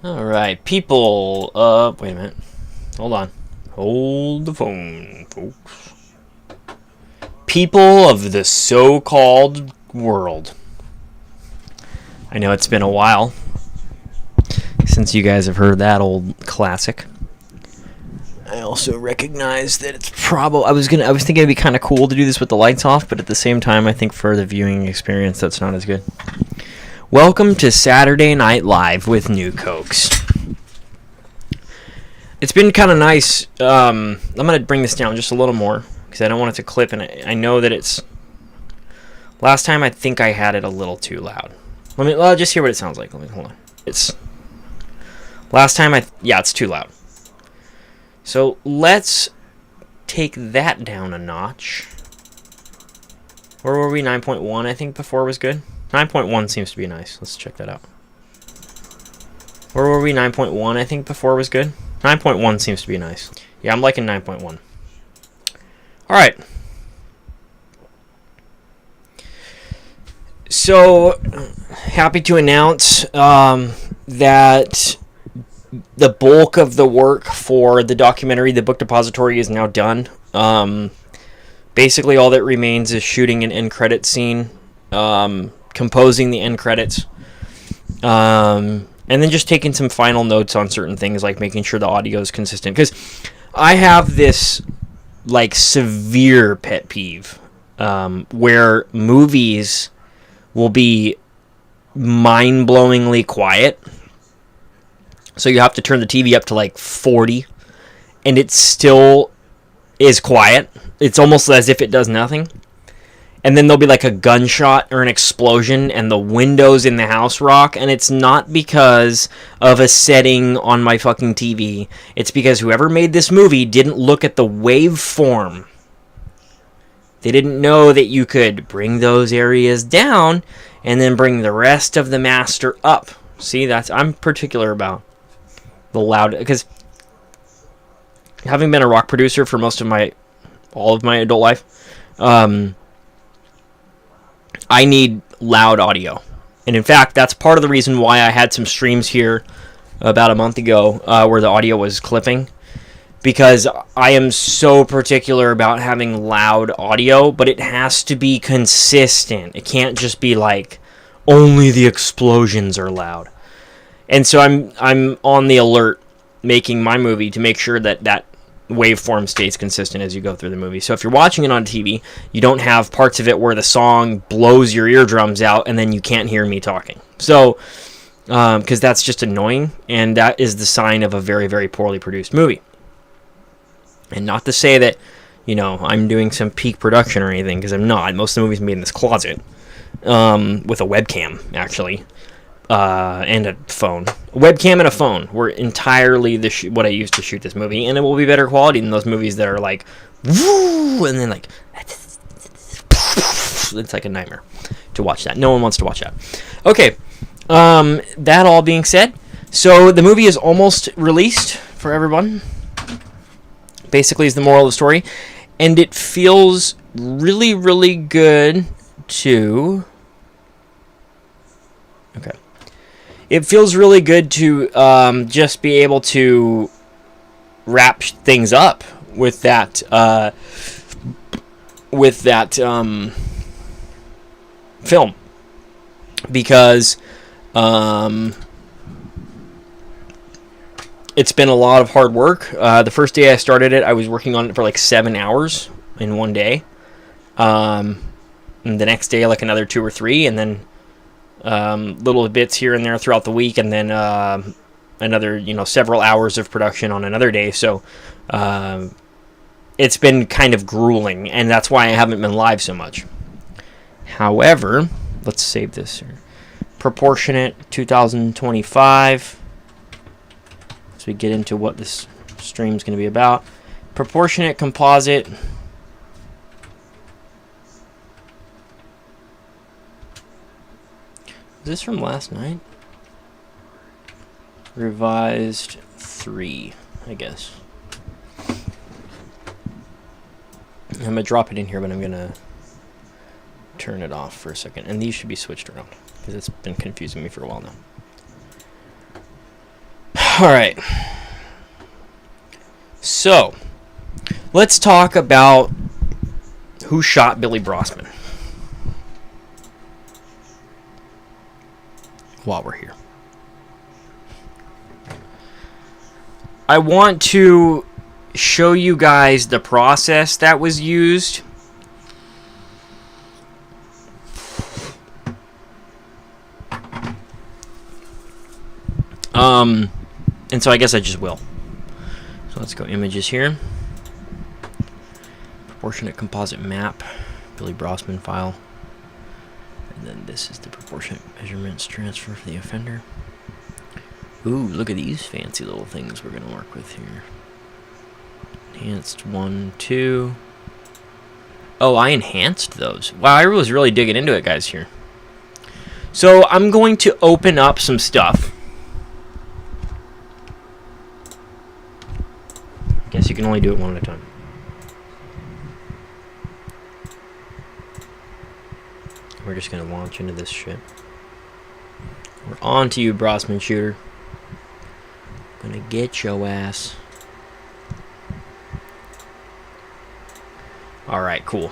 All right, people. Wait a minute. Hold on. Hold the phone, folks. People of the so-called world. I know it's been a while since you guys have heard that old classic. I also recognize that it's probably I was thinking it'd be kind of cool to do this with the lights off, but at the same time, I think for the viewing experience, that's not as good. Welcome to Saturday Night Live with New Cokes. It's been kind of nice. I'm going to bring this down just a little more because I don't want it to clip, and I know that it's... Last time I think I had it a little too loud. I'll just hear what it sounds like. Hold on. Last time yeah, it's too loud. So let's take that down a notch. Where were we? 9.1 I think before was good. 9.1 seems to be nice. Let's check that out. Where were we? 9.1 I think before was good. 9.1 seems to be nice. Yeah, I'm liking 9.1. Alright. So, happy to announce that the bulk of the work for the documentary, The Book Depository, is now done. Basically, all that remains is shooting an end credit scene, composing the end credits, and then just taking some final notes on certain things, like making sure the audio is consistent. Because I have this, like, severe pet peeve where movies will be mind-blowingly quiet. So you have to turn the TV up to, like, 40, and it still is quiet. It's almost as if it does nothing. And then there'll be like a gunshot or an explosion and the windows in the house rock, and it's not because of a setting on my fucking TV. It's because whoever made this movie didn't look at the waveform. They didn't know that you could bring those areas down and then bring the rest of the master up. See, I'm particular about the loud, because having been a rock producer for all of my adult life, I need loud audio. And in fact, that's part of the reason why I had some streams here about a month ago where the audio was clipping. Because I am so particular about having loud audio, but it has to be consistent. It can't just be like, only the explosions are loud. And so I'm on the alert making my movie to make sure that waveform stays consistent as you go through the movie. So if you're watching it on TV, you don't have parts of it where the song blows your eardrums out and then you can't hear me talking. So, because that's just annoying, and that is the sign of a very, very poorly produced movie. And not to say that, I'm doing some peak production or anything, because I'm not. Most of the movies made in this closet, with a webcam, actually. And a phone. A webcam and a phone were entirely what I used to shoot this movie, and it will be better quality than those movies that are like, woo, and then like, it's like a nightmare to watch that. No one wants to watch that. Okay, that all being said, so the movie is almost released for everyone. Basically, is the moral of the story, and it feels really, really good to... Okay. It feels really good to just be able to wrap things up with that film, because it's been a lot of hard work. The first day I started it, I was working on it for like 7 hours in one day. And the next day, like another 2 or 3, and then little bits here and there throughout the week, and then another several hours of production on another day. So it's been kind of grueling, and that's why I haven't been live so much. However, let's save this here. Proportionate 2025, as we get into what this stream's going to be about. Proportionate composite. Is this from last night? Revised 3, I guess. I'm going to drop it in here, but I'm going to turn it off for a second. And these should be switched around, because it's been confusing me for a while now. Alright. So, let's talk about who shot Billy Brossman while we're here. I want to show you guys the process that was used. And so I guess I just will. So let's go images here. Proportionate composite map, Billy Brossman file. And then this is the proportionate measurements transfer for the offender. Ooh, look at these fancy little things we're going to work with here. Enhanced 1, 2. Oh, I enhanced those. Wow, I was really digging into it, guys, here. So I'm going to open up some stuff. Guess you can only do it one at a time. We're just going to launch into this shit. We're on to you, Brossman shooter. Gonna get your ass. Alright, cool.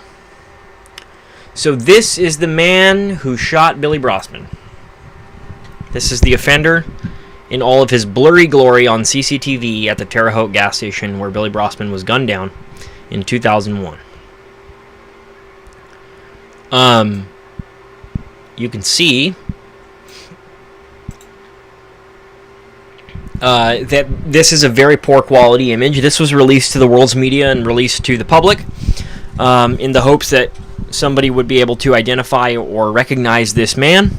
So this is the man who shot Billy Brossman. This is the offender in all of his blurry glory on CCTV at the Terre Haute gas station where Billy Brossman was gunned down in 2001. You can see that this is a very poor quality image. This was released to the world's media and released to the public in the hopes that somebody would be able to identify or recognize this man.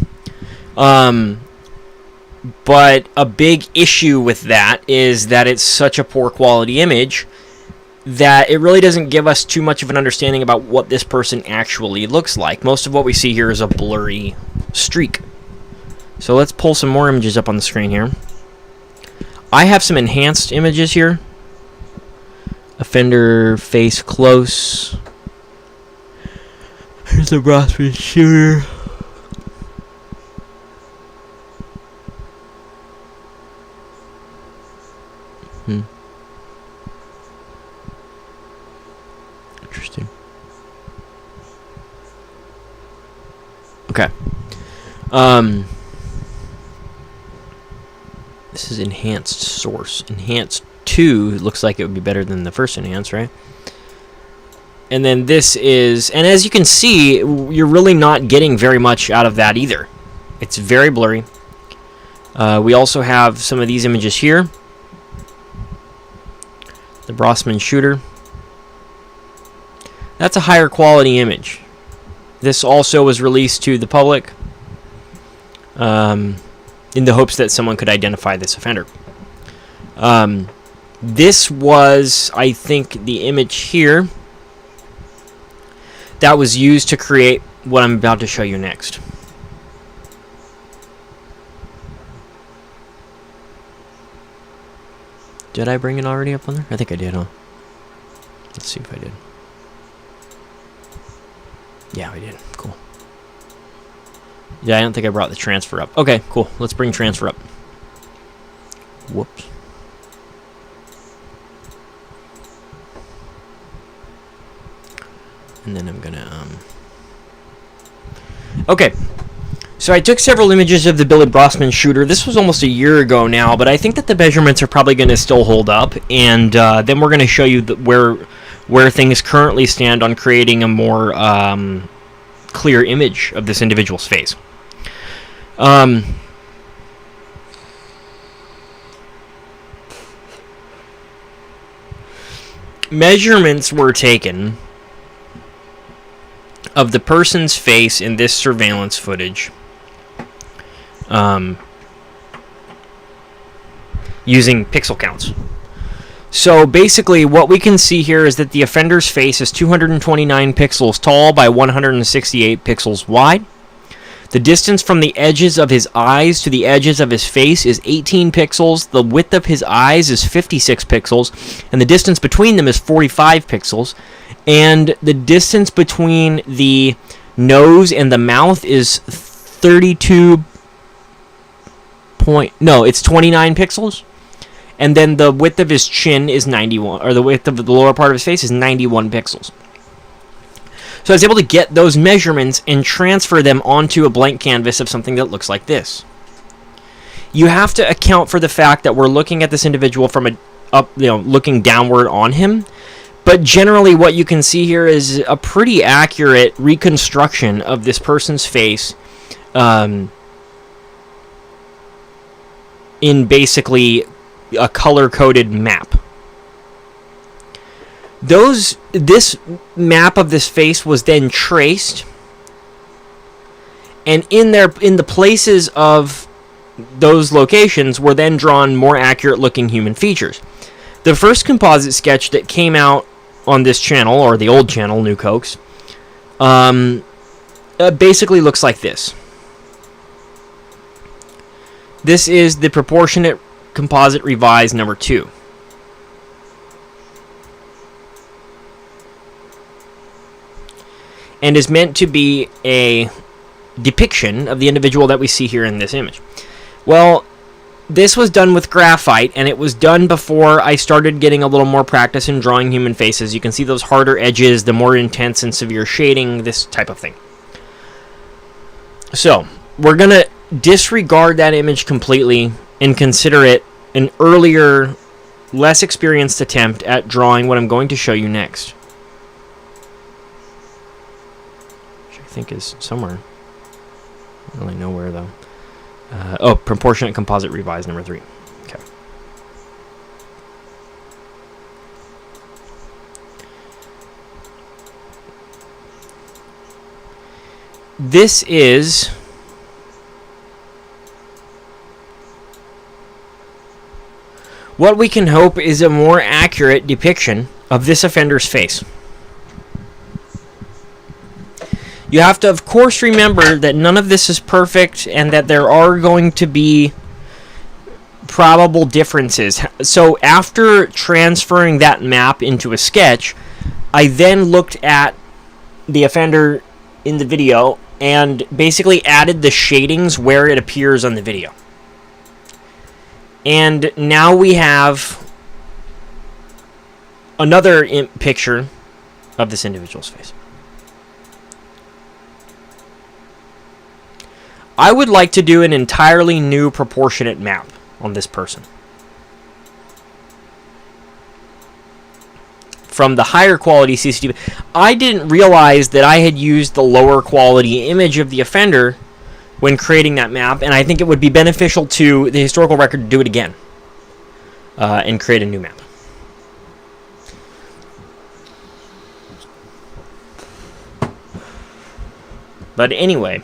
But a big issue with that is that it's such a poor quality image that it really doesn't give us too much of an understanding about what this person actually looks like. Most of what we see here is a blurry streak. So let's pull some more images up on the screen here. I have some enhanced images here. Offender face close. Here's the Brossman shooter. Interesting. Okay. This is enhanced source. Enhanced 2 looks like it would be better than the first enhance, right? And then this is, and as you can see, you're really not getting very much out of that either. It's very blurry. We also have some of these images here. The Brossman shooter. That's a higher quality image. This also was released to the public in the hopes that someone could identify this offender. This was, I think, the image here that was used to create what I'm about to show you next. Did I bring it already up on there? I think I did, huh? Let's see if I did. Yeah, I did. Cool. Yeah, I don't think I brought the transfer up. Okay, cool. Let's bring transfer up. Whoops. And then I'm gonna, Okay. So I took several images of the Billy Brossman shooter. This was almost a year ago now, but I think that the measurements are probably going to still hold up. And then we're going to show you where things currently stand on creating a more clear image of this individual's face. Measurements were taken of the person's face in this surveillance footage using pixel counts. So basically what we can see here is that the offender's face is 229 pixels tall by 168 pixels wide. The distance from the edges of his eyes to the edges of his face is 18 pixels. The width of his eyes is 56 pixels. And the distance between them is 45 pixels. And the distance between the nose and the mouth is 32 point... No, it's 29 pixels. and then the width of his chin is 91, or the width of the lower part of his face is 91 pixels. So I was able to get those measurements and transfer them onto a blank canvas of something that looks like this. You have to account for the fact that we're looking at this individual from looking downward on him. But generally what you can see here is a pretty accurate reconstruction of this person's face in basically a color-coded map. This map of this face was then traced, and in the places of those locations were then drawn more accurate-looking human features. The first composite sketch that came out on this channel, or the old channel, New Cokes, basically looks like this. This is the Proportionate Composite Revised number 2. And is meant to be a depiction of the individual that we see here in this image. Well, this was done with graphite, and it was done before I started getting a little more practice in drawing human faces. You can see those harder edges, the more intense and severe shading, this type of thing. So, we're going to disregard that image completely and consider it an earlier, less experienced attempt at drawing what I'm going to show you next. Which I think is somewhere. I don't really know where, though. Proportionate Composite Revised number 3. Okay. This is what we can hope is a more accurate depiction of this offender's face. You have to, of course, remember that none of this is perfect and that there are going to be probable differences. So after transferring that map into a sketch, I then looked at the offender in the video and basically added the shadings where it appears on the video. And now we have another picture of this individual's face. I would like to do an entirely new proportionate map on this person. From the higher quality CCTV. I didn't realize that I had used the lower quality image of the offender when creating that map, and I think it would be beneficial to the historical record to do it again and create a new map. But anyway,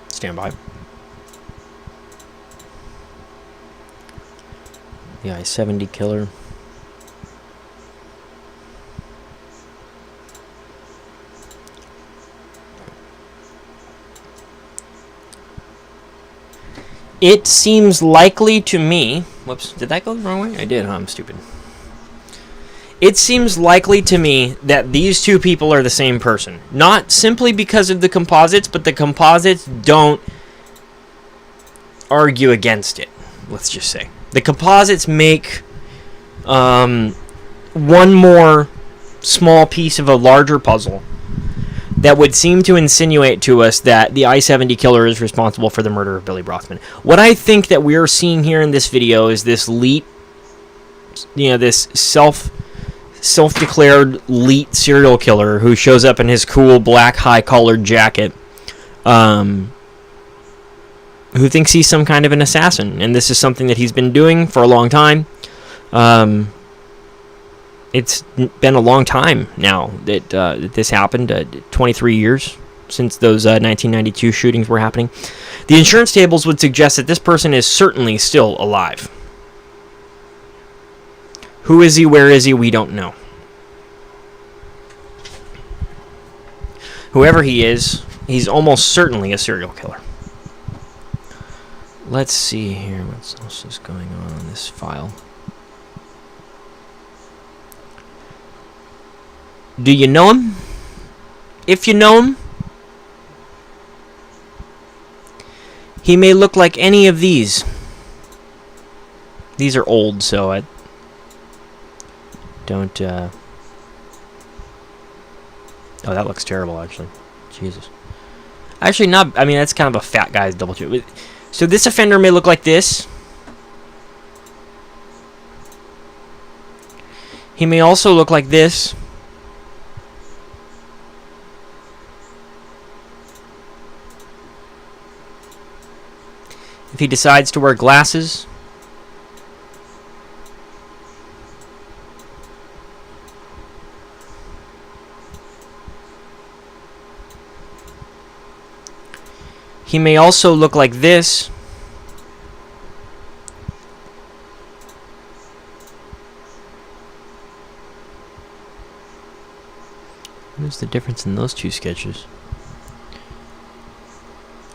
stand by. The I-70 killer. It seems likely to me... Whoops, did that go the wrong way? I did, huh? I'm stupid. It seems likely to me that these two people are the same person. Not simply because of the composites, but the composites don't argue against it, let's just say. The composites make one more small piece of a larger puzzle that would seem to insinuate to us that the I-70 killer is responsible for the murder of Billy Brossman. What I think that we're seeing here in this video is this this self-declared elite serial killer who shows up in his cool black high-collared jacket, who thinks he's some kind of an assassin, and this is something that he's been doing for a long time. It's been a long time now that this happened, 23 years since those 1992 shootings were happening. The insurance tables would suggest that this person is certainly still alive. Who is he? Where is he? We don't know. Whoever he is, he's almost certainly a serial killer. Let's see here. What else is going on this file? Do you know him? If you know him, He may look like any of these. These are old, so I don't... Oh, that looks terrible, actually. Jesus. Actually, not... I mean, that's kind of a fat guy's double chin. So this offender may look like this. He may also look like this. If he decides to wear glasses. He may also look like this. What is the difference in those two sketches?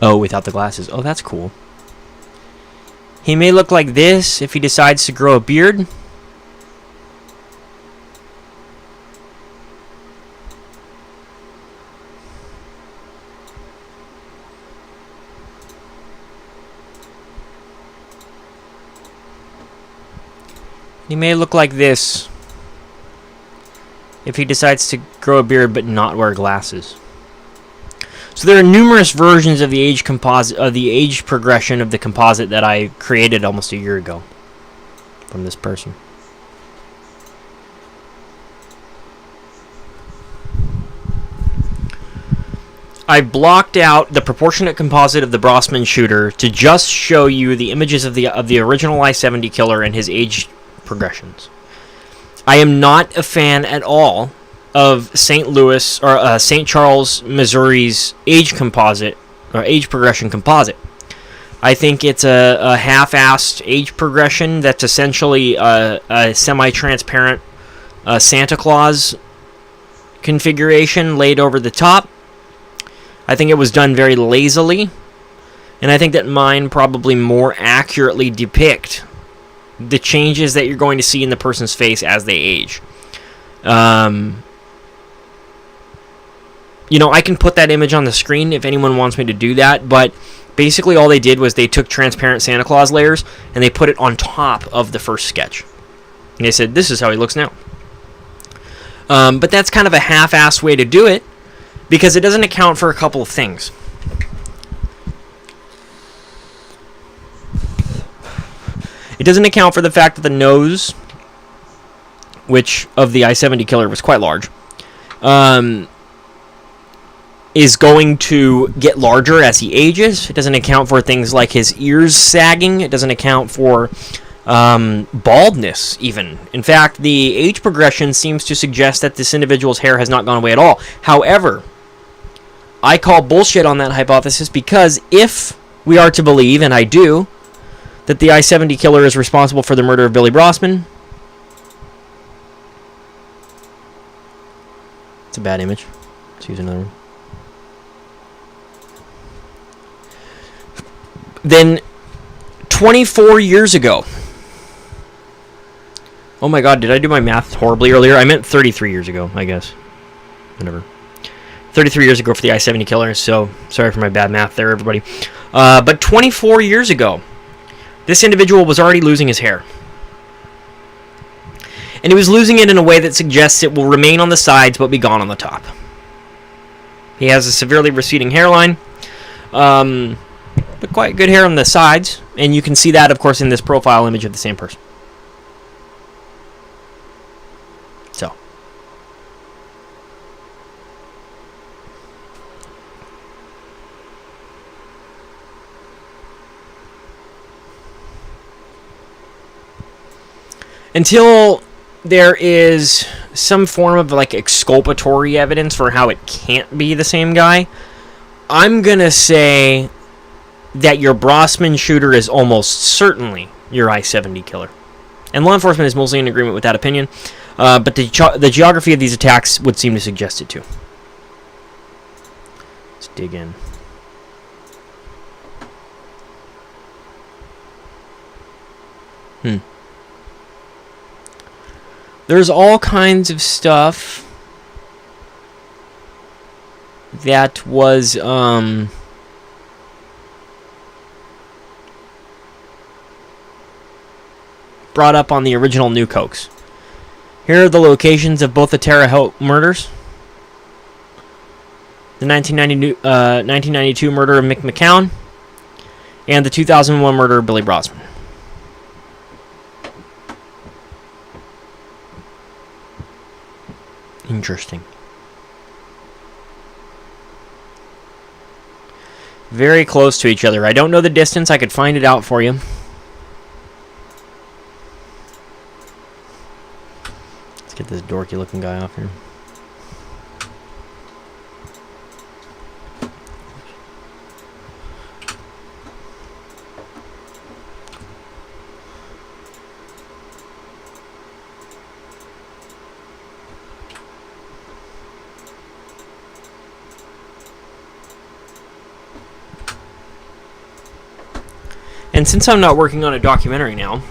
Oh, without the glasses. Oh, that's cool. He may look like this if he decides to grow a beard. He may look like this if he decides to grow a beard but not wear glasses. So there are numerous versions of the age composite, of the age progression of the composite that I created almost a year ago from this person. I blocked out the proportionate composite of the Brossman shooter to just show you the images of the original I-70 killer and his age progressions. I am not a fan at all of St. Louis or St. Charles, Missouri's age composite or age progression composite. I think it's a half-assed age progression that's essentially a semi-transparent Santa Claus configuration laid over the top. I think it was done very lazily, and I think that mine probably more accurately depict the changes that you're going to see in the person's face as they age. You know, I can put that image on the screen if anyone wants me to do that, but basically all they did was they took transparent Santa Claus layers and they put it on top of the first sketch. And they said, this is how he looks now. But that's kind of a half-assed way to do it because it doesn't account for a couple of things. It doesn't account for the fact that the nose, which of the I-70 killer was quite large, is going to get larger as he ages. It doesn't account for things like his ears sagging. It doesn't account for baldness, even. In fact, the age progression seems to suggest that this individual's hair has not gone away at all. However, I call bullshit on that hypothesis because if we are to believe, and I do, that the I-70 killer is responsible for the murder of Billy Brossman. It's a bad image. Let's use another one. Then 24 years ago. Oh my god, did I do my math horribly earlier? I meant 33 years ago, I guess. Whatever. 33 years ago for the I-70 killer, so sorry for my bad math there, everybody. But 24 years ago, this individual was already losing his hair. And he was losing it in a way that suggests it will remain on the sides but be gone on the top. He has a severely receding hairline. But quite good hair on the sides. And you can see that, of course, in this profile image of the same person. So. Until there is some form of like exculpatory evidence for how it can't be the same guy, I'm going to say that your Brossman shooter is almost certainly your I-70 killer. And law enforcement is mostly in agreement with that opinion, but the geography of these attacks would seem to suggest it too. Let's dig in. There's all kinds of stuff that was brought up on the original New Cokes. Here are the locations of both the Terre Haute murders. The 1992 murder of Mick McCown, and the 2001 murder of Billy Brossman. Interesting. Very close to each other. I don't know the distance. I could find it out for you. Let's get this dorky looking guy off here. And since I'm not working on a documentary now,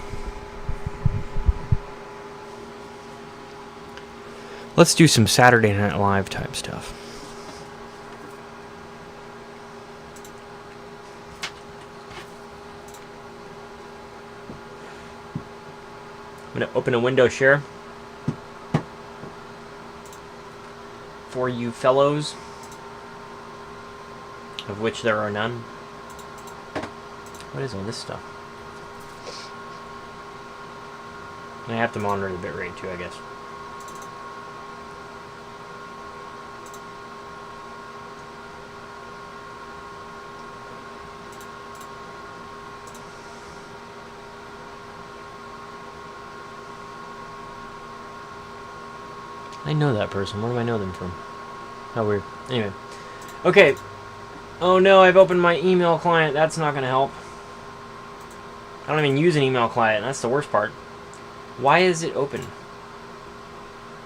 let's do some Saturday Night Live type stuff. I'm going to open a window share for you fellows, of which there are none. What is all this stuff? I have to monitor the bitrate too, I guess. I know that person. Where do I know them from? How weird. Anyway. Okay. Oh no, I've opened my email client. That's not going to help. I don't even use an email client. That's the worst part. Why is it open?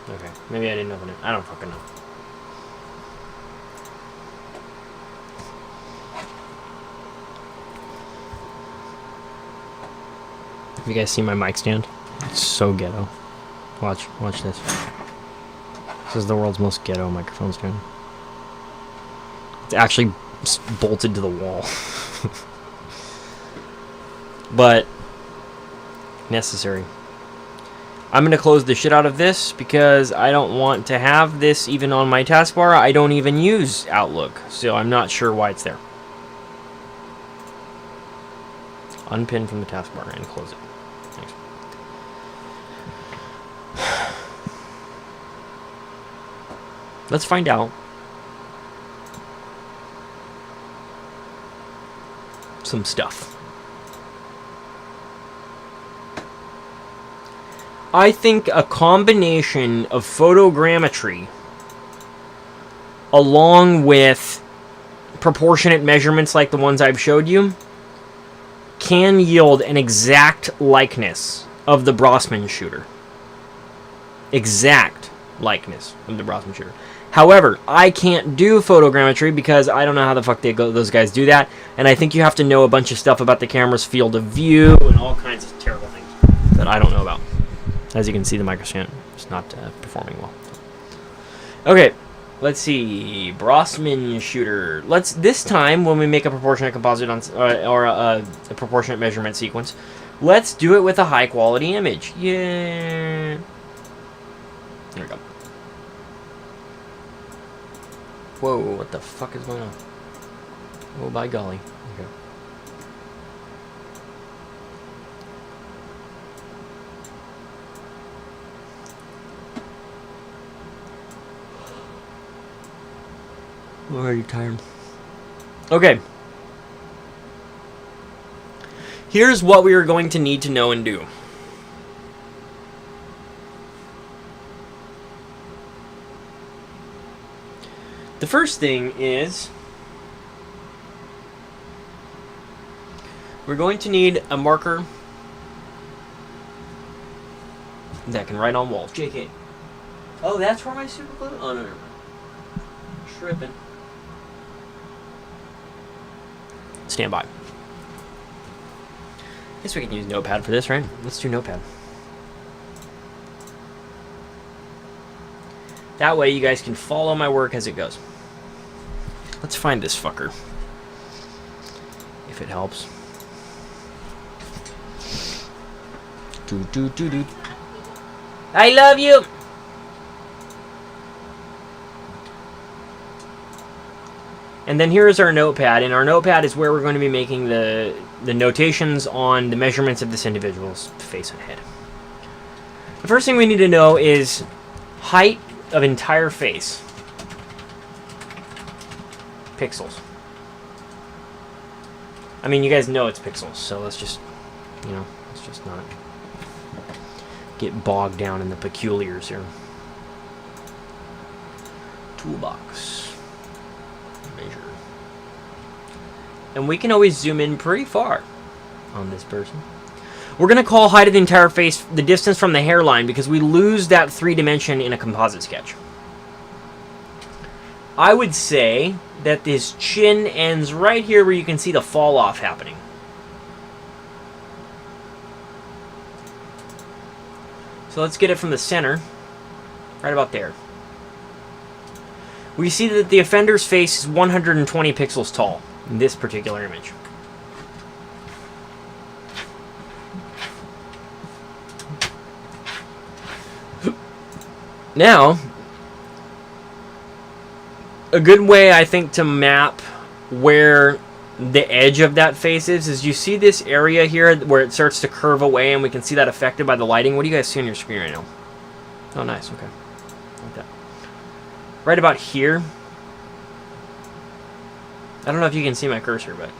Okay, maybe I didn't open it. I don't fucking know. Have you guys seen my mic stand? It's so ghetto. Watch this. This is the world's most ghetto microphone stand. It's actually bolted to the wall. But necessary. I'm going to close the shit out of this because I don't want to have this even on my taskbar. I don't even use Outlook, so I'm not sure why it's there. Unpin from the taskbar and close it. Thanks. Let's find out some stuff. I think a combination of photogrammetry along with proportionate measurements like the ones I've showed you can yield an exact likeness of the Brossman shooter. Exact likeness of the Brossman shooter. However, I can't do photogrammetry because I don't know how the fuck those guys do that, and I think you have to know a bunch of stuff about the camera's field of view and all kinds of terrible things that I don't know about. As you can see, the microstand is not performing well. Okay, let's see. Brossman shooter. This time when we make a proportionate composite on or a proportionate measurement sequence, let's do it with a high quality image. Yeah. There we go. Whoa! What the fuck is going on? Oh, by golly. Okay. I'm already tired. Okay. Here's what we are going to need to know and do. The first thing is we're going to need a marker that can write on walls. JK. Oh, that's where my super glue? Oh, no. Tripping. Stand by. Guess we can use Notepad for this, right? Let's do Notepad. That way you guys can follow my work as it goes. Let's find this fucker. If it helps. I love you. And then here's our notepad, and our notepad is where we're going to be making the notations on the measurements of this individual's face and head. The first thing we need to know is height of entire face. Pixels. I mean, you guys know it's pixels, so let's just, let's just not get bogged down in the peculiars here. Toolbox. Measure. And we can always zoom in pretty far on this person. We're going to call height of the entire face the distance from the hairline because we lose that 3-dimension in a composite sketch. I would say that this chin ends right here where you can see the fall off happening. So let's get it from the center, right about there. We see that the offender's face is 120 pixels tall in this particular image. Now, a good way, I think, to map where the edge of that face is you see this area here where it starts to curve away and we can see that affected by the lighting. What do you guys see on your screen right now? Oh, nice. Okay. Like that. Right about here. I don't know if you can see my cursor, but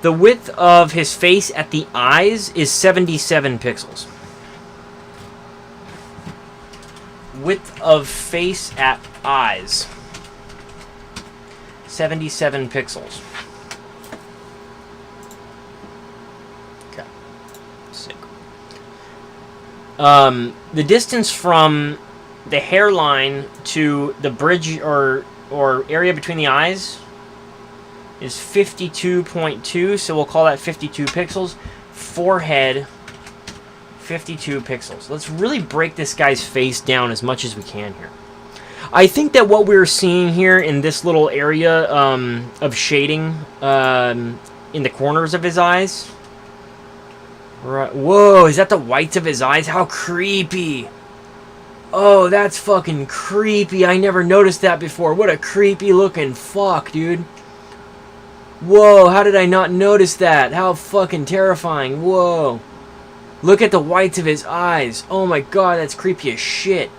the width of his face at the eyes is 77 pixels. Width of face at eyes, 77 pixels. Okay, sick. The distance from the hairline to the bridge or area between the eyes is 52.2, so we'll call that 52 pixels. Forehead, 52 pixels. Let's really break this guy's face down as much as we can here. I think that what we're seeing here in this little area of shading in the corners of his eyes. Right. Whoa, is that the whites of his eyes? How creepy. Oh, that's fucking creepy. I never noticed that before. What a creepy looking fuck, dude. Whoa, how did I not notice that? How fucking terrifying. Whoa. Look at the whites of his eyes. Oh my god, that's creepy as shit.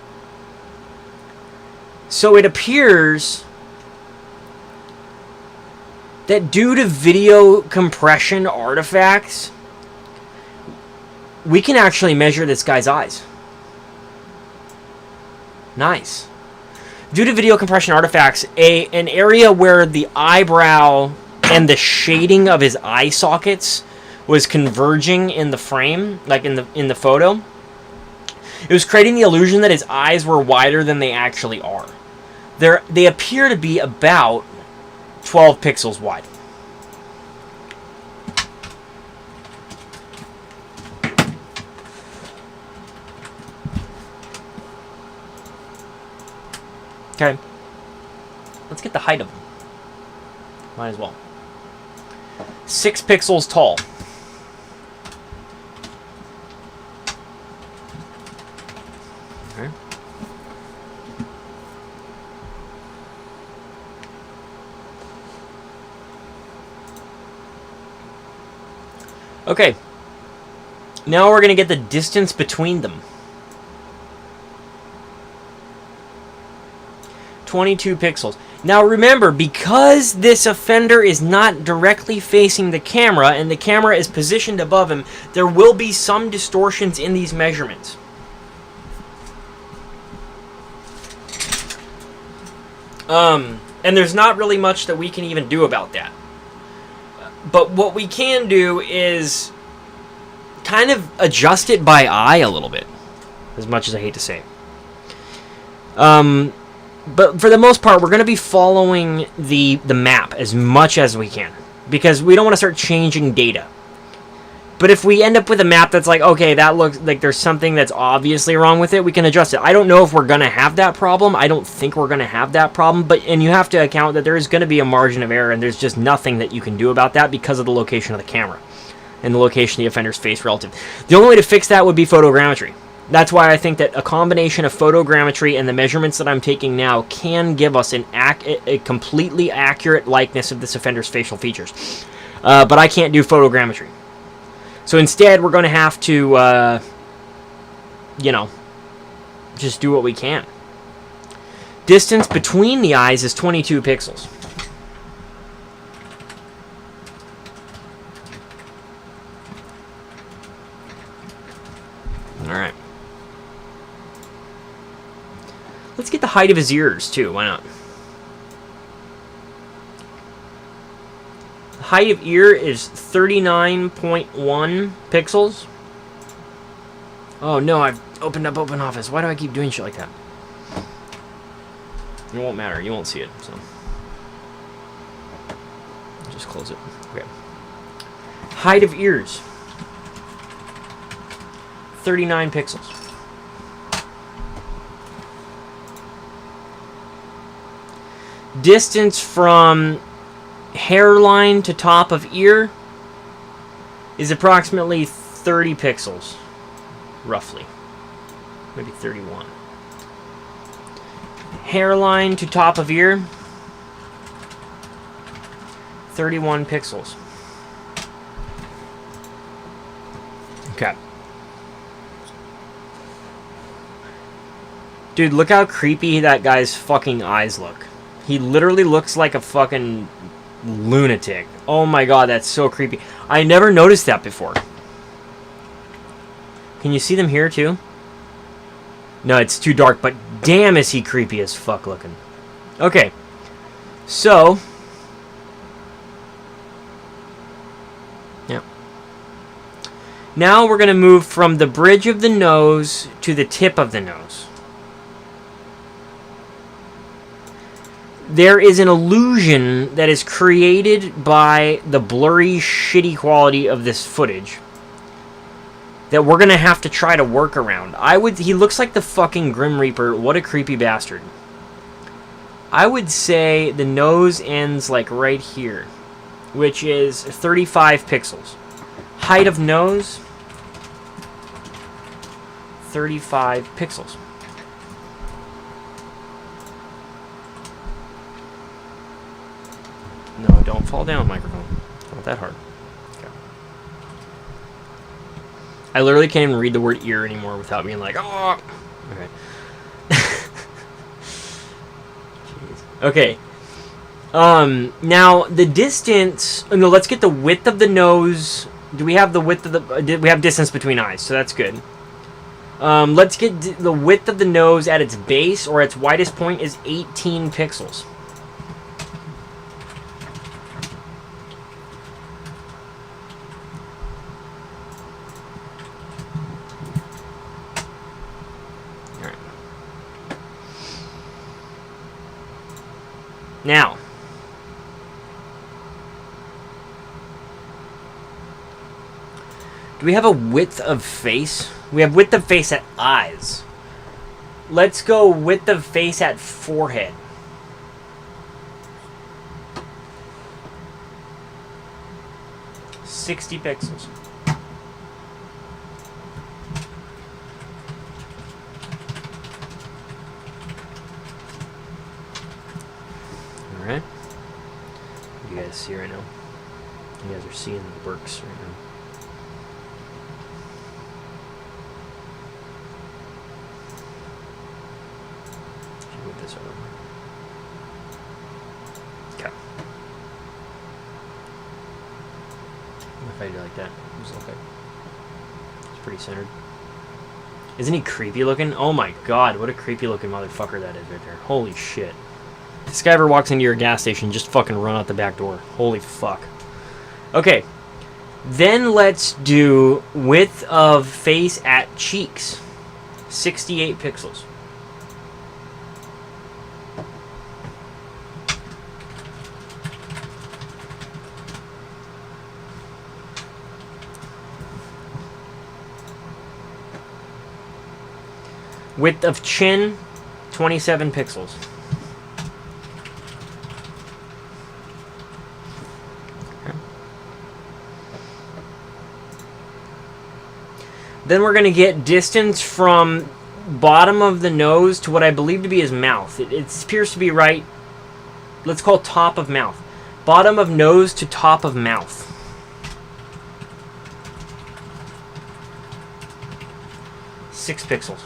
So it appears that due to video compression artifacts, we can actually measure this guy's eyes. Nice. Due to video compression artifacts, an area where the eyebrow and the shading of his eye sockets was converging in the frame, like in the photo, it was creating the illusion that his eyes were wider than they actually are. They appear to be about 12 pixels wide. Okay. Let's get the height of them. Might as well. 6 pixels tall. Okay. Okay. Now we're going to get the distance between them. 22 pixels. Now remember, because this offender is not directly facing the camera and the camera is positioned above him, there will be some distortions in these measurements. And there's not really much that we can even do about that. But what we can do is kind of adjust it by eye a little bit, as much as I hate to say. But for the most part, we're going to be following the map as much as we can, because we don't want to start changing data. But if we end up with a map that's like, okay, that looks like there's something that's obviously wrong with it, we can adjust it. I don't know if we're going to have that problem. I don't think we're going to have that problem. And you have to account that there is going to be a margin of error, and there's just nothing that you can do about that because of the location of the camera. and the location of the offender's face relative. The only way to fix that would be photogrammetry. That's why I think that a combination of photogrammetry and the measurements that I'm taking now can give us a completely accurate likeness of this offender's facial features. But I can't do photogrammetry. So instead, we're going to have to, just do what we can. Distance between the eyes is 22 pixels. Alright. Let's get the height of his ears, too. Why not? The height of ear is 39.1 pixels. Oh, no, I've opened up OpenOffice. Why do I keep doing shit like that? It won't matter. You won't see it, so... just close it. Okay. Height of ears. 39 pixels. Distance from hairline to top of ear is approximately 30 pixels. Roughly. Maybe 31. Hairline to top of ear, 31 pixels. Okay. Dude, look how creepy that guy's fucking eyes look. He literally looks like a fucking lunatic. Oh my god, that's so creepy. I never noticed that before. Can you see them here too? No, it's too dark, but damn is he creepy as fuck looking. Okay. So. Yeah. Now we're going to move from the bridge of the nose to the tip of the nose. There is an illusion that is created by the blurry, shitty quality of this footage that we're going to have to try to work around. He looks like the fucking Grim Reaper. What a creepy bastard. I would say the nose ends like right here, which is 35 pixels. Height of nose, 35 pixels. No, don't fall down, microphone. It's not that hard. Okay. I literally can't even read the word ear anymore without being like, oh. Okay. Jeez. Okay. Now the distance. No, let's get the width of the nose. Do we have the width of the? We have distance between eyes, so that's good. Let's get the width of the nose at its base or its widest point is 18 pixels. Now, do we have a width of face? We have width of face at eyes. Let's go width of face at forehead. $60 pixels. Alright. You guys see right now? You guys are seeing the works right now. Should move this over. Okay. If I do like that, just okay. It's pretty centered. Isn't he creepy looking? Oh my god, what a creepy looking motherfucker that is right there. Holy shit. If this guy ever walks into your gas station, just fucking run out the back door. Holy fuck. Okay. Then let's do width of face at cheeks. 68 pixels. Width of chin, 27 pixels. Then we're going to get distance from bottom of the nose to what I believe to be his mouth. It appears to be right. Let's call top of mouth. Bottom of nose to top of mouth. Six pixels.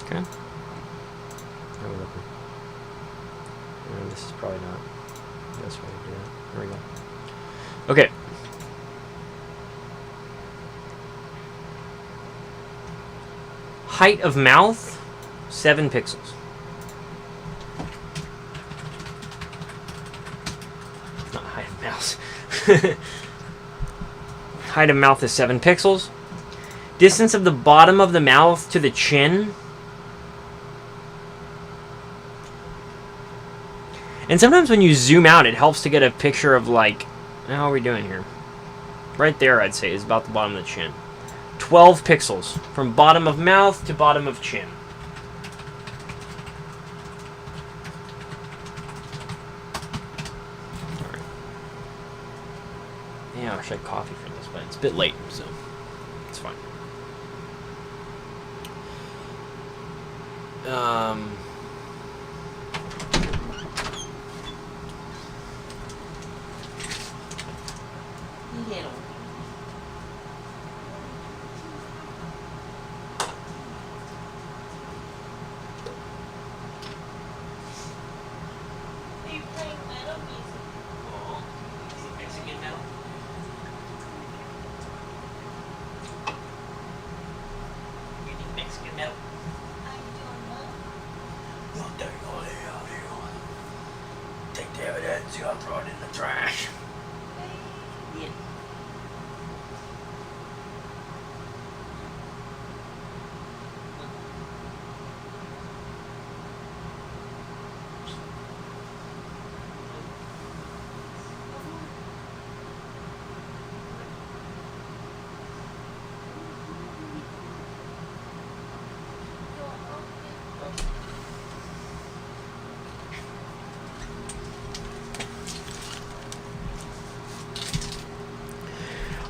Okay. How are we looking? This is probably not the best way to do that. There we go. Okay. Height of mouth, 7 pixels. Not height of mouth. Height of mouth is 7 pixels. Distance of the bottom of the mouth to the chin. And sometimes when you zoom out, it helps to get a picture of, like, how are we doing here? Right there, I'd say, is about the bottom of the chin. 12 pixels from bottom of mouth to bottom of chin. All right. Yeah, I wish I had coffee for this, but it's a bit late, so it's fine. Take the evidence, you gotta throw it in the trash. Yeah.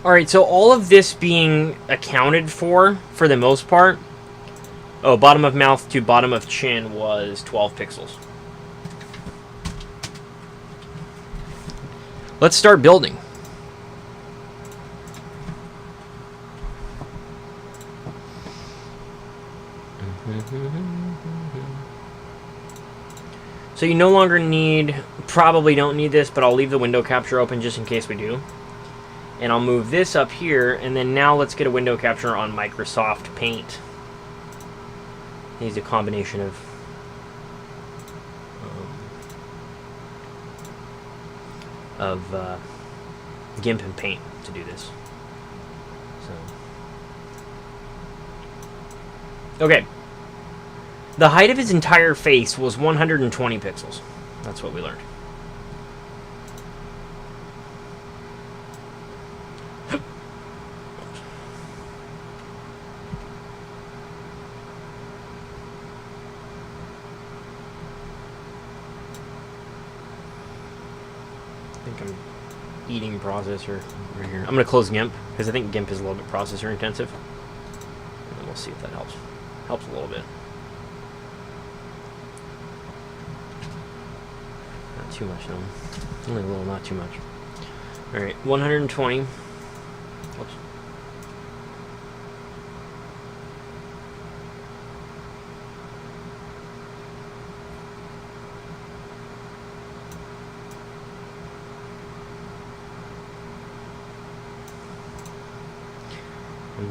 Alright, so all of this being accounted for the most part. Oh, bottom of mouth to bottom of chin was 12 pixels. Let's start building. So you no longer need, probably don't need this, but I'll leave the window capture open just in case we do. And I'll move this up here, and then now let's get a window capture on Microsoft Paint. Needs a combination of GIMP and Paint to do this. So, okay. The height of his entire face was 120 pixels. That's what we learned. Eating processor over here. I'm going to close GIMP because I think GIMP is a little bit processor intensive. And then we'll see if that helps. Helps a little bit. Not too much though. Only a little, not too much. Alright, 120. Whoops.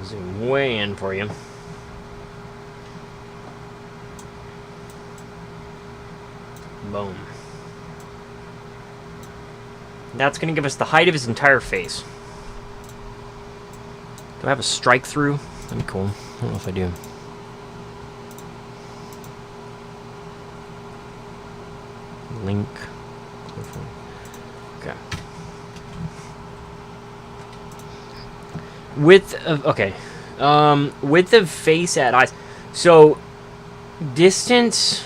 Zoom way in for you. Boom. That's going to give us the height of his entire face. Do I have a strike through? That'd be cool. I don't know if I do. Link. Okay. Width of, okay. Width of face at eyes. So, distance.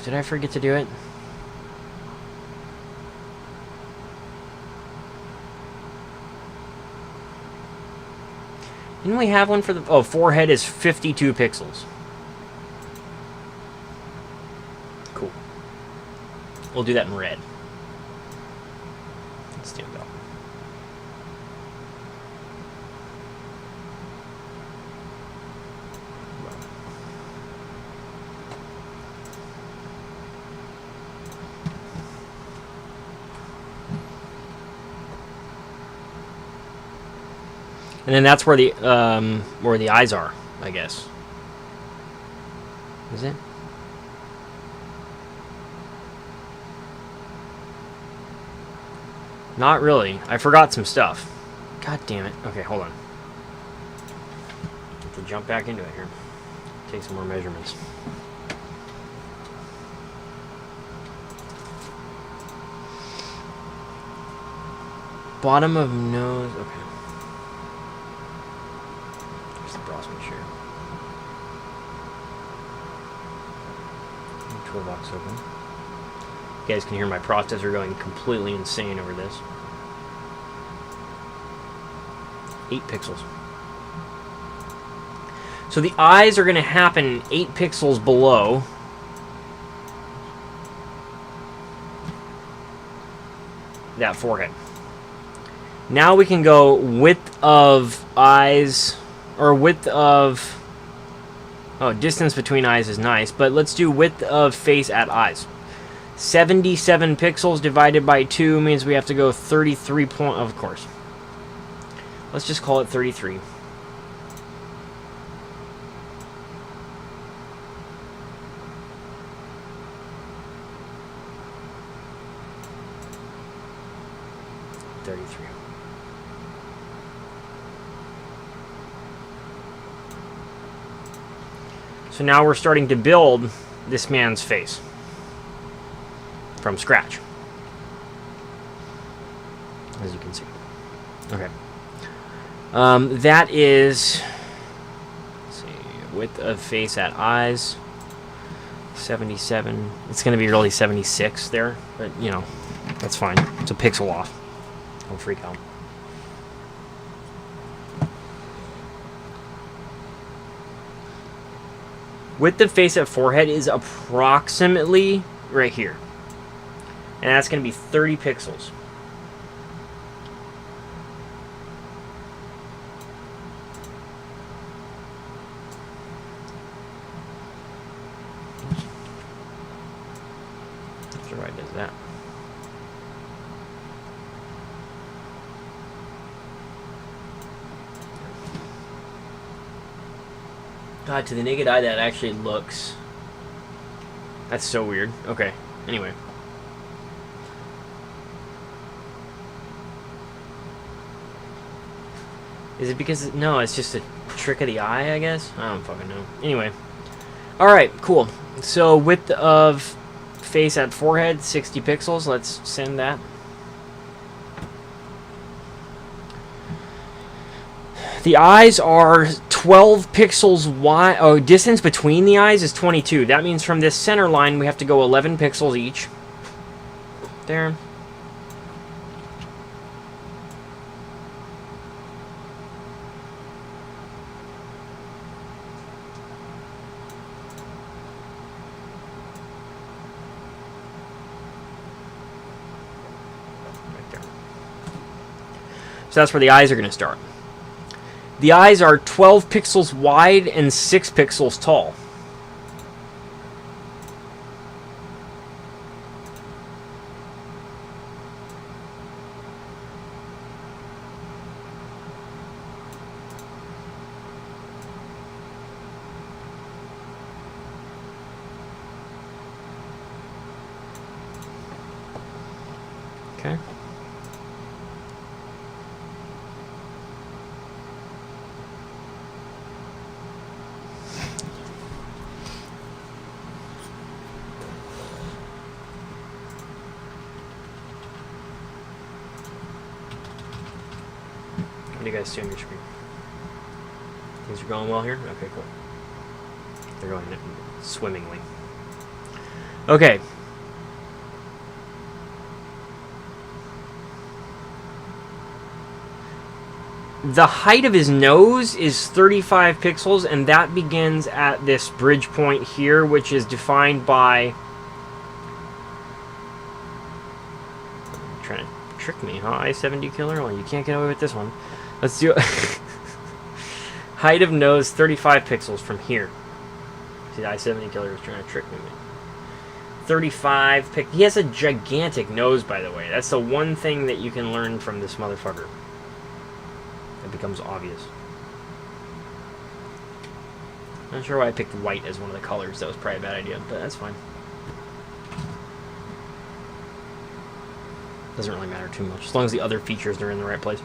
Did I forget to do it? Didn't we have one for the... Oh, forehead is 52 pixels. Cool. We'll do that in red. Let's stand up. And then that's where the eyes are, I guess. Is it? Not really. I forgot some stuff. God damn it. Okay, hold on. Have to jump back into it here. Take some more measurements. Bottom of nose. Okay. There's the Brossman share. Toolbox open. You guys can hear my processor going completely insane over this. 8 pixels. So the eyes are going to happen 8 pixels below. That forehead. Now we can go width of eyes, or width of... Oh, distance between eyes is nice, but let's do width of face at eyes. 77 pixels divided by 2 means we have to go 33 point... Of course. Let's just call it 33. So now we're starting to build this man's face from scratch, as you can see. Okay. That is, let's see, width of face at eyes, 77. It's going to be really 76 there, but, you know, that's fine. It's a pixel off. Don't freak out. Width of face at forehead is approximately right here. And that's going to be 30 pixels. So right does that. God, to the naked eye, that actually looks... That's so weird. Okay, anyway. Is it because... No, it's just a trick of the eye, I guess? I don't fucking know. Anyway. Alright, cool. So, width of face at forehead, 60 pixels. Let's send that. The eyes are 12 pixels wide. Oh, distance between the eyes is 22. That means from this center line, we have to go 11 pixels each. There. Right there. So that's where the eyes are going to start. The eyes are 12 pixels wide and 6 pixels tall. Okay. What do you guys see on your screen? Things are going well here? Okay, cool. They're going swimmingly. Okay. The height of his nose is 35 pixels, and that begins at this bridge point here, which is defined by... You're trying to trick me, huh? I-70 killer? Well, you can't get away with this one. Let's do it. Height of nose, 35 pixels from here. See, the I-70 killer is trying to trick me. 35 pixels. He has a gigantic nose, by the way. That's the one thing that you can learn from this motherfucker. It becomes obvious. Not sure why I picked white as one of the colors. That was probably a bad idea, but that's fine. Doesn't really matter too much, as long as the other features are in the right place.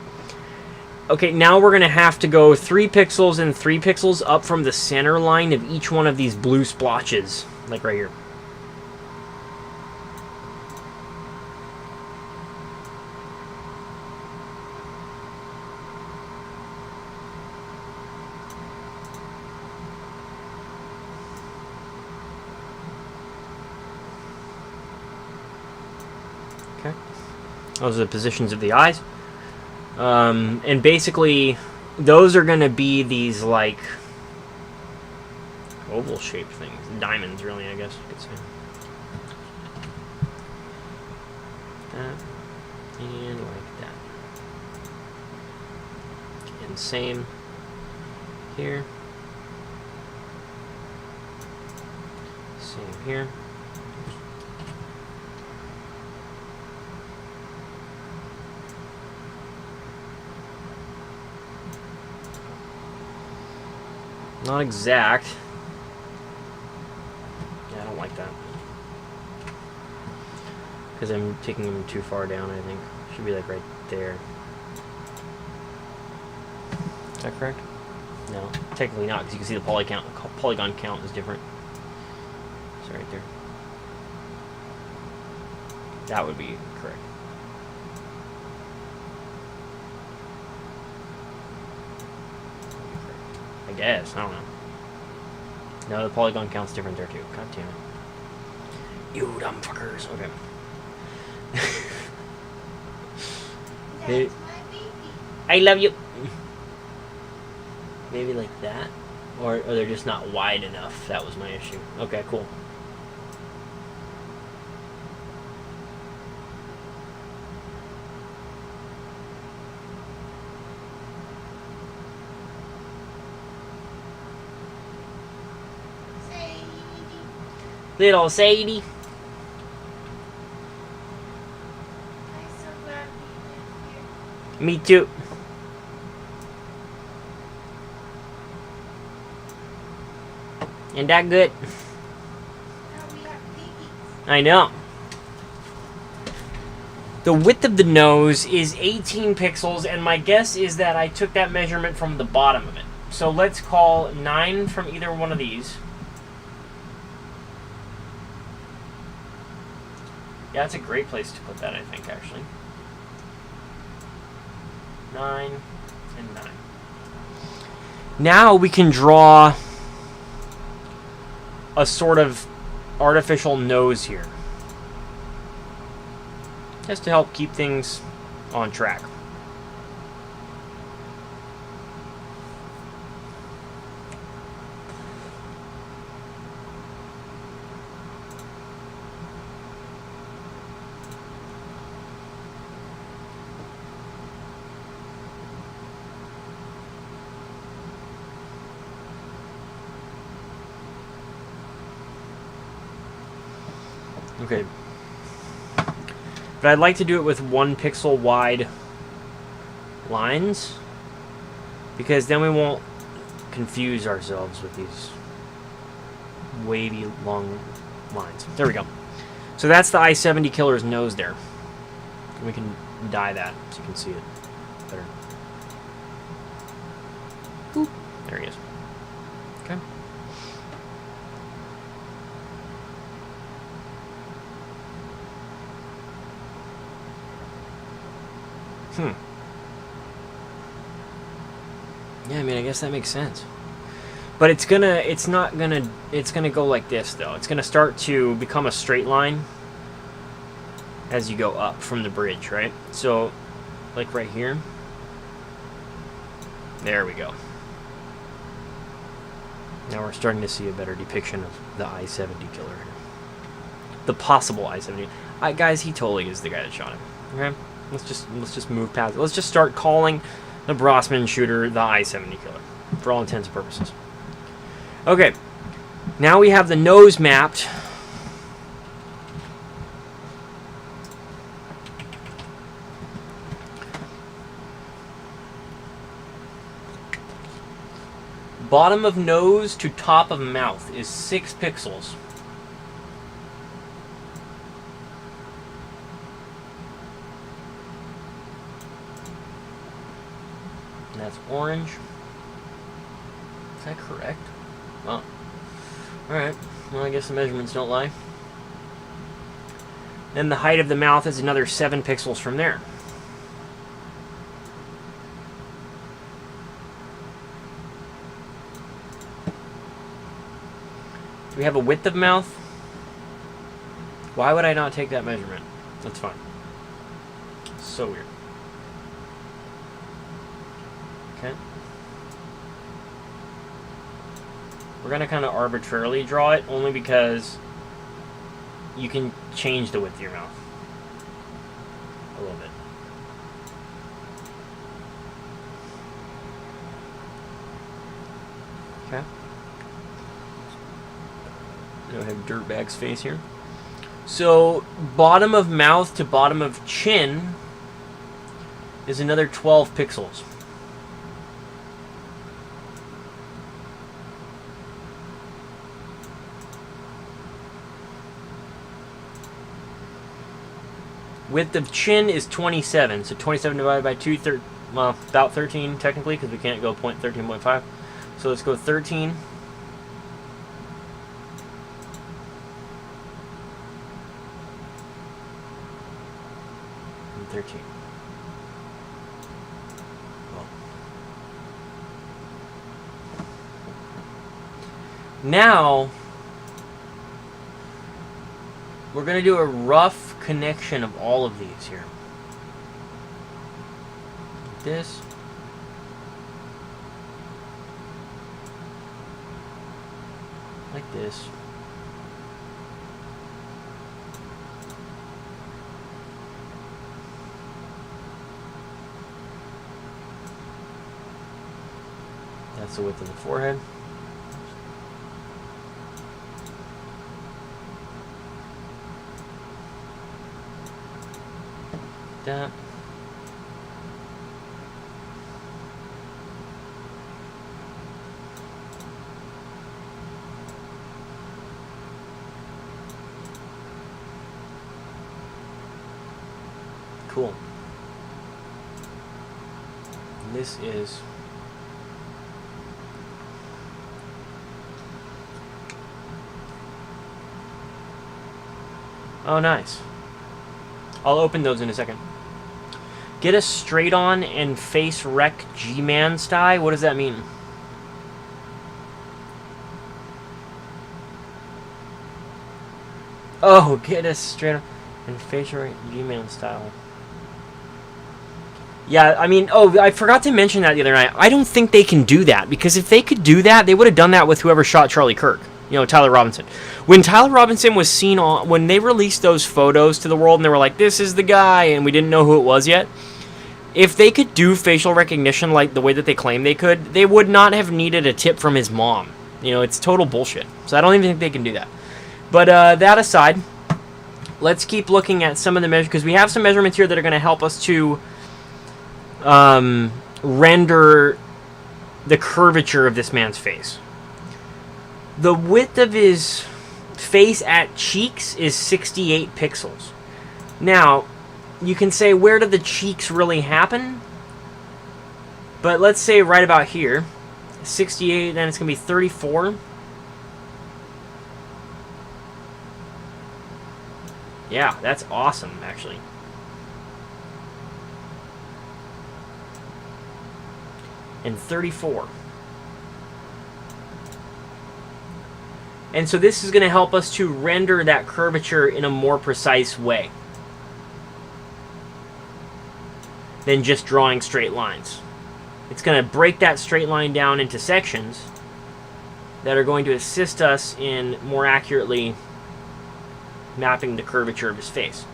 Okay, now we're going to have to go 3 pixels and 3 pixels up from the center line of each one of these blue splotches, like right here. Okay. Those are the positions of the eyes. And basically, those are going to be these, like, oval-shaped things. Diamonds, really, I guess you could say. That. And like that. And same here. Same here. Not exact. Yeah, I don't like that. Because I'm taking them too far down, I think. Should be like right there. Is that correct? No, technically not, because you can see the polygon count is different. It's right there. That would be correct. I guess. I don't know. No, the polygon count's different there too. God damn it. You dumb fuckers. Okay. Hey, I love you. Maybe like that? Or they're just not wide enough. That was my issue. Okay, cool. Little Sadie. I'm so glad we live here. Me too. Ain't that good? Now we have piggies. I know. The width of the nose is 18 pixels, and my guess is that I took that measurement from the bottom of it. So let's call 9 from either one of these. Yeah, that's a great place to put that, I think, actually. 9 and 9. Now we can draw a sort of artificial nose here. Just to help keep things on track. Okay. But I'd like to do it with 1 pixel wide lines, because then we won't confuse ourselves with these wavy long lines. There we go. So that's the I-70 killer's nose there. And we can dye that so you can see it better. Boop. There he is. Okay. Yeah, I mean, I guess that makes sense. But it's gonna go like this though. It's gonna start to become a straight line as you go up from the bridge, right? So, like right here. There we go. Now we're starting to see a better depiction of the I-70 killer here. The possible I-70. Guys, he totally is the guy that shot him. Okay? Let's just move past it. Let's just start calling the Brossman shooter the I-70 killer, for all intents and purposes. Okay. Now we have the nose mapped. Bottom of nose to top of mouth is 6 pixels. And that's orange. Is that correct? Oh. Alright. Well, I guess the measurements don't lie. Then the height of the mouth is another 7 pixels from there. Do we have a width of mouth? Why would I not take that measurement? That's fine. So weird. Okay. We're going to kind of arbitrarily draw it, only because you can change the width of your mouth a little bit. Okay. I have Dirtbag's face here. So, bottom of mouth to bottom of chin is another 12 pixels. Width of chin is 27. So 27 divided by 2, well, about 13 technically, because we can't go 13.5. So let's go 13. And 13. Well. Now, we're going to do a rough connection of all of these here. Like this. Like this. That's the width of the forehead. That. Cool. And this is oh, nice. I'll open those in a second. Get a straight on and face rec G-Man style. What does that mean? Oh, get a straight on and face rec G-Man style. Yeah, I mean, oh, I forgot to mention that the other night. I don't think they can do that, because if they could do that, they would have done that with whoever shot Charlie Kirk. You know, Tyler Robinson. When Tyler Robinson was seen on, when they released those photos to the world and they were like, this is the guy, and we didn't know who it was yet, if they could do facial recognition like the way that they claim they could, they would not have needed a tip from his mom. You know, it's total bullshit. So I don't even think they can do that. But that aside, let's keep looking at some of the measures, because we have some measurements here that are going to help us to render the curvature of this man's face. The width of his face at cheeks is 68 pixels. Now, you can say, where do the cheeks really happen? But let's say right about here, 68, then it's going to be 34. Yeah, that's awesome, actually. And 34. And so this is going to help us to render that curvature in a more precise way than just drawing straight lines. It's going to break that straight line down into sections that are going to assist us in more accurately mapping the curvature of his face.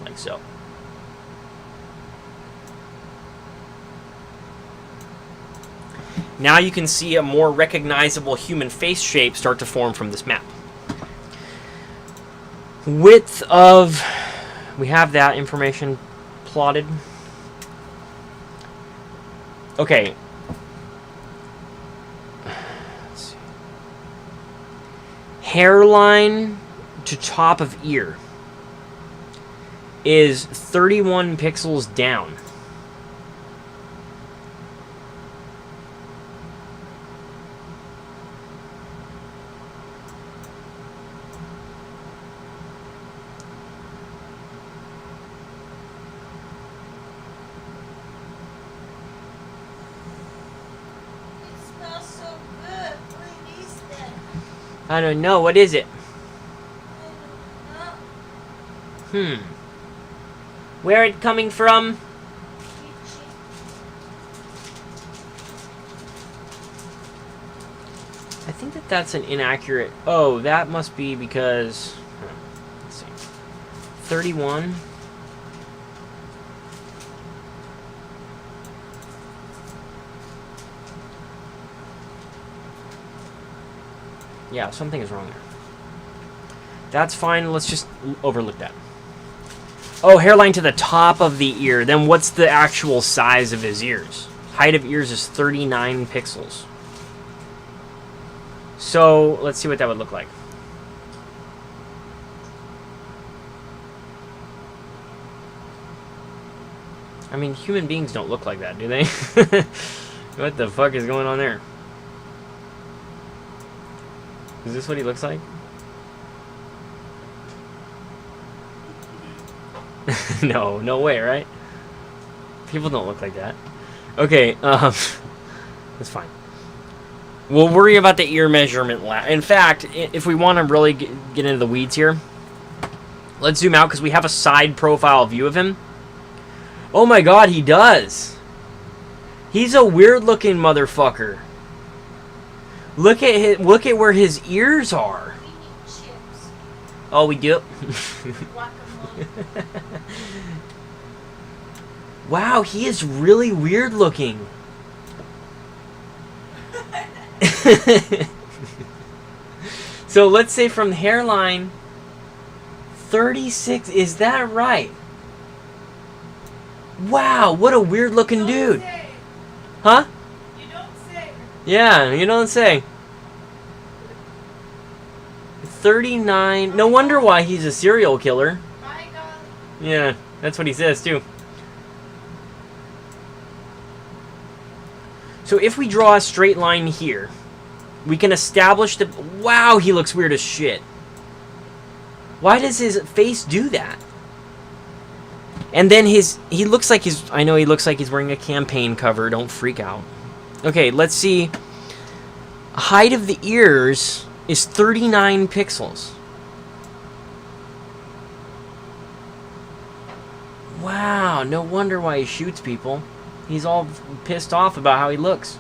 Like so. Now you can see a more recognizable human face shape start to form from this map. Width of... we have that information plotted. Okay. Let's see. Hairline to top of ear is 31 pixels down. I don't know. What is it? Where it coming from? I think that that's an inaccurate... oh, that must be because... let's see. 31. Yeah, something is wrong there. That's fine. Let's just overlook that. Oh, hairline to the top of the ear. Then what's the actual size of his ears? Height of ears is 39 pixels. So, let's see what that would look like. I mean, human beings don't look like that, do they? What the fuck is going on there? Is this what he looks like? No, no way, right? People don't look like that. Okay, that's fine. We'll worry about the ear measurement. In fact, if we want to really get into the weeds here, let's zoom out because we have a side profile view of him. Oh my god, he does! He's a weird-looking motherfucker. Look at where his ears are. We need chips. Oh, we do. Guacamole. Wow, he is really weird looking. So let's say from the hairline, 36. Is that right? Wow, what a weird looking dude. Say. Huh? You don't say. Yeah, you don't say. 39. No wonder why he's a serial killer. My God. Yeah, that's what he says too. So if we draw a straight line here, we can establish the... wow, he looks weird as shit. Why does his face do that? And then he looks like he's... I know he looks like he's wearing a campaign cover. Don't freak out. Okay, let's see. Height of the ears is 39 pixels. Wow, no wonder why he shoots people. He's all pissed off about how he looks.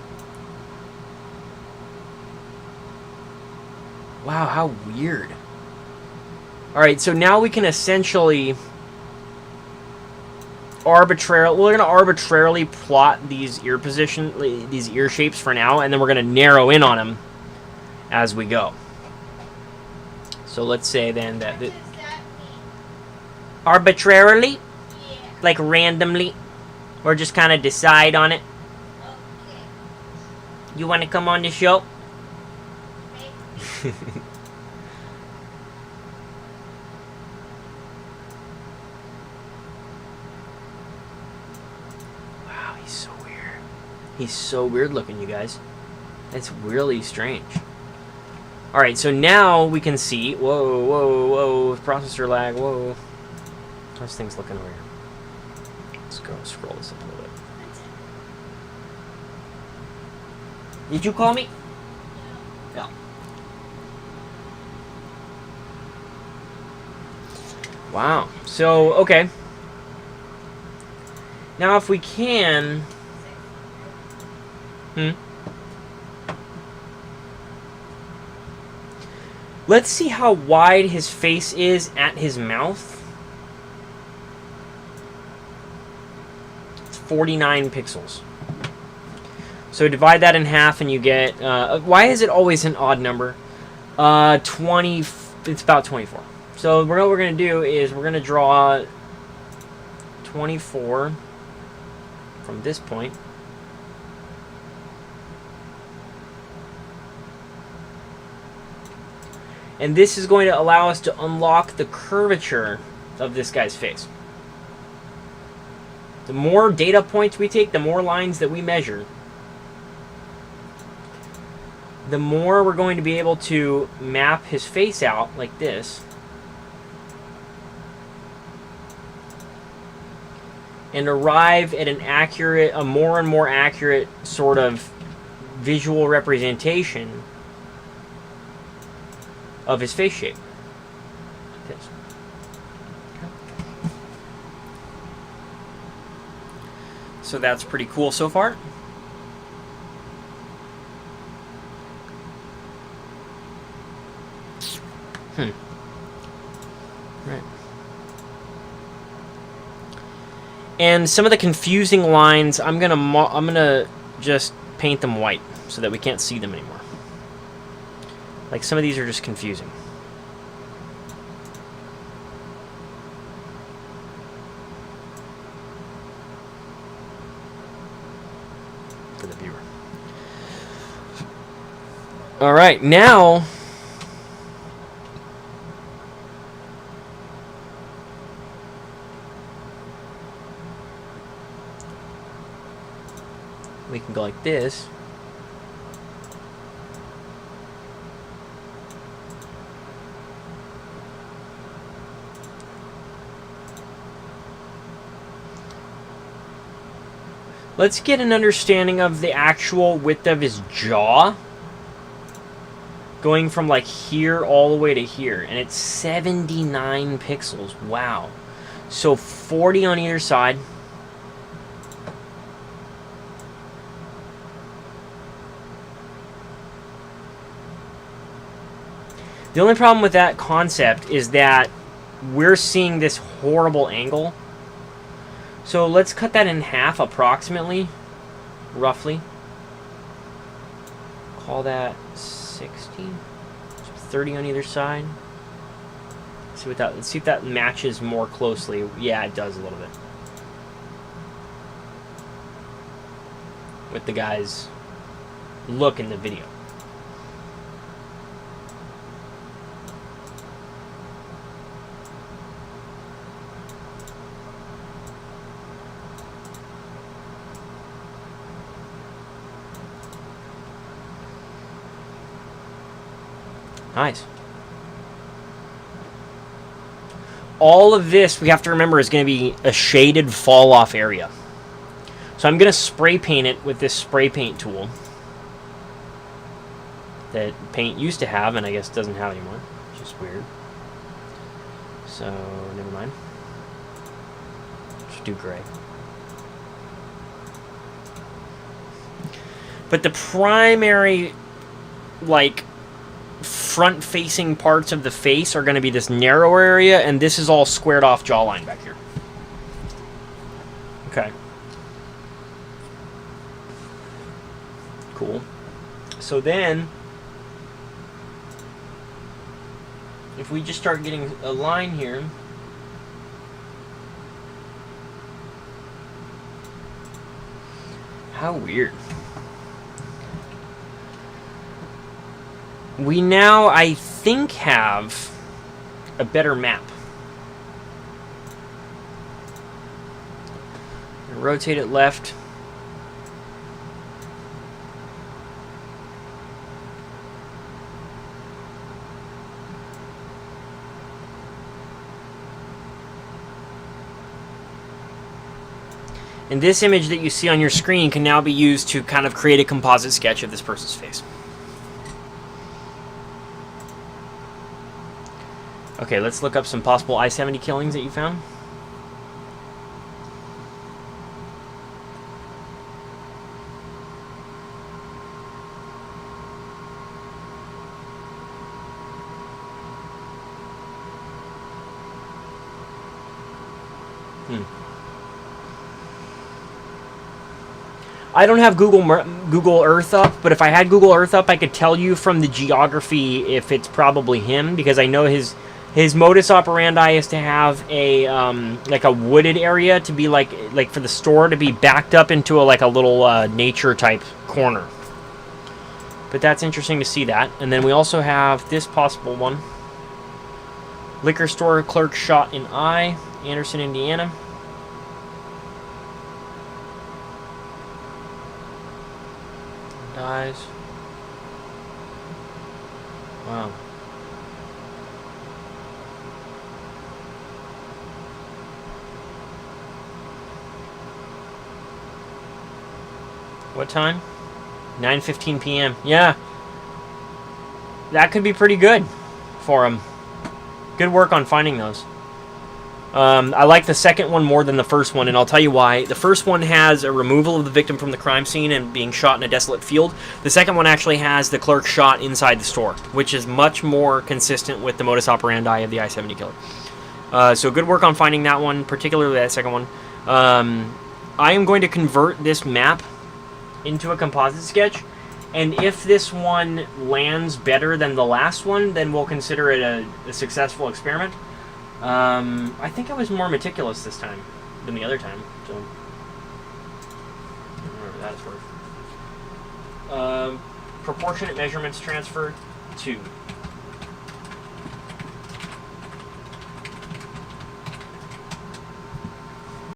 Wow, how weird. Alright, so now we can essentially we're going to arbitrarily plot these ear these ear shapes for now, and then we're going to narrow in on them as we go. So let's say then that... What does that mean? arbitrarily, Yeah. like randomly, or just kind of decide on it. Okay. You want to come on the show? Maybe. Wow, he's so weird. He's so weird looking, you guys. It's really strange. Alright, so now we can see... whoa, whoa, whoa. Processor lag, whoa. How's things looking over here? Let's go scroll this up a little bit. Did you call me? Yeah. Wow. So, okay. Now, if we can... Let's see how wide his face is at his mouth. It's 49 pixels. So divide that in half and you get... why is it always an odd number? 20... It's about 24. So what we're going to do is we're going to draw 24 from this point. And this is going to allow us to unlock the curvature of this guy's face. The more data points we take, the more lines that we measure, the more we're going to be able to map his face out like this. And arrive at a more and more accurate sort of visual representation of his face shape. Like this. So that's pretty cool so far. Right. And some of the confusing lines, I'm gonna just paint them white so that we can't see them anymore. Like some of these are just confusing. For the viewer. All right, now we can go like this. Let's get an understanding of the actual width of his jaw. Going from like here all the way to here. And it's 79 pixels. Wow. So 40 on either side. The only problem with that concept is that we're seeing this horrible angle. So let's cut that in half approximately, roughly. Call that 60. 30 on either side. Let's see if that matches more closely. Yeah, it does a little bit. With the guy's look in the video. Nice. All of this, we have to remember, is going to be a shaded fall-off area. So I'm going to spray paint it with this spray paint tool that Paint used to have, and I guess doesn't have anymore, which is weird. So, never mind. Just do gray. But the primary, like, front-facing parts of the face are going to be this narrow area, and this is all squared off jawline back here. Okay. Cool. So then, if we just start getting a line here, how weird. We now, I think, have a better map. Rotate it left. And this image that you see on your screen can now be used to kind of create a composite sketch of this person's face. Okay, let's look up some possible I-70 killings that you found. I don't have Google Earth up, but if I had Google Earth up, I could tell you from the geography if it's probably him, because I know his modus operandi is to have a like a wooded area to be like for the store to be backed up into a little nature type corner. But that's interesting to see that. And then we also have this possible one: liquor store clerk shot in eye, Anderson, Indiana. Dies. Wow. What time? 9:15 p.m. Yeah. That could be pretty good for him. Good work on finding those. I like the second one more than the first one, and I'll tell you why. The first one has a removal of the victim from the crime scene and being shot in a desolate field. The second one actually has the clerk shot inside the store, which is much more consistent with the modus operandi of the I-70 killer. So good work on finding that one, particularly that second one. I am going to convert this map into a composite sketch, and if this one lands better than the last one, then we'll consider it a successful experiment. I think I was more meticulous this time than the other time, so whatever that is worth. Proportionate measurements transferred 2.